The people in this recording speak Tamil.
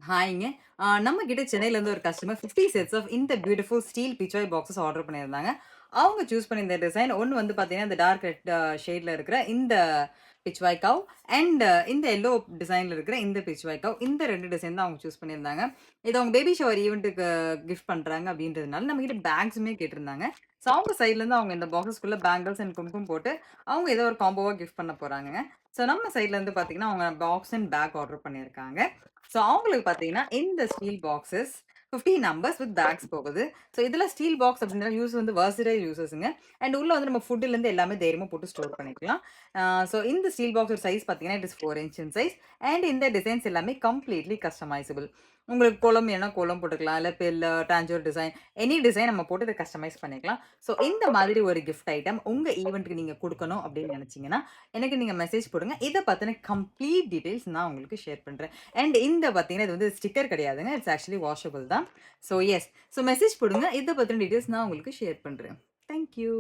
ஹாய்ங்க. நம்ம கிட்ட சென்னையிலேருந்து ஒரு கஸ்டமர் 50 செட்ஸ் ஆஃப் இந்த beautiful steel pichwai boxes order பண்ணியிருந்தாங்க. அவங்க சூஸ் பண்ணியிருந்த டிசைன் ஒண்ணு வந்து பார்த்தீங்கன்னா, இந்த டார்க் ரெட் ஷேட்ல இருக்கிற இந்த பிச்வாய் கவ் அண்ட் இந்த எல்லோ டிசைன்ல இருக்கிற இந்த பிச்வாய் கவ். இந்த 2 டிசைன் தான் அவங்க சூஸ் பண்ணியிருந்தாங்க. இத அவங்க பேபி ஷவர் ஈவென்ட்க்கு கிஃப்ட் பண்றாங்க அப்படின்றதுனால நம்மகிட்ட பேக்ஸுமே கேட்டிருந்தாங்க. ஸோ அவங்க சைட்லேருந்து அவங்க இந்த பாக்ஸஸ்க்குள்ள பேங்கிள்ஸ் அண்ட் கும்கும் போட்டு அவங்க ஏதோ ஒரு காம்போவா கிஃப்ட் பண்ண போறாங்கங்க. ஸோ நம்ம சைட்லேருந்து பார்த்தீங்கன்னா, அவங்க பாக்ஸ் அண்ட் பேக் ஆர்டர் பண்ணியிருக்காங்க. ஸோ அவங்களுக்கு பார்த்தீங்கன்னா, இந்த steel boxes 50 numbers with bags போகுது. ஸோ இதில ஸ்டீல் பாக்ஸ் அப்படின்ற யூஸ் வந்து வெர்சடைல் யூசஸ்ங்க. அண்ட் உள்ள வந்து நம்ம ஃபுட்லேருந்து எல்லாமே தைரியமா போட்டு ஸ்டோர் பண்ணிக்கலாம். ஸோ இந்த ஸ்டீல் பாக்ஸோட சைஸ் பார்த்தீங்கன்னா, it is 4 inch in size. And இந்த டிசைன்ஸ் எல்லாமே கம்ப்ளீட்லி கஸ்டமைசபிள். உங்களுக்கு கோலம் வேணும்னா கோலம் போட்டுக்கலாம். இல்ல bill, Tanjore design, any design நம்ம போட்டு இத கஸ்டமைஸ் பண்ணிக்கலாம். ஸோ இந்த மாதிரி ஒரு கிஃப்ட் ஐட்டம் உங்க ஈவென்ட்க்கு நீங்க குடுக்கணும் அப்படின்னு நினைச்சீங்கன்னா, எனக்கு நீங்க மெசேஜ் போடுங்க. இத பத்தின கம்ப்ளீட் டீட்டெயில்ஸ் நான் உங்களுக்கு ஷேர் பண்றேன். அண்ட் இந்த பார்த்தீங்கன்னா, இது வந்து ஸ்டிக்கர் கிடையாதுங்க. இட்ஸ் ஆக்சுவலி வாஷபிள் தான். So yes. ஸோ மெசேஜ் போடுங்க. இத பத்தின டீட்டெயில்ஸ் நான் உங்களுக்கு ஷேர் பண்றேன். Thank you.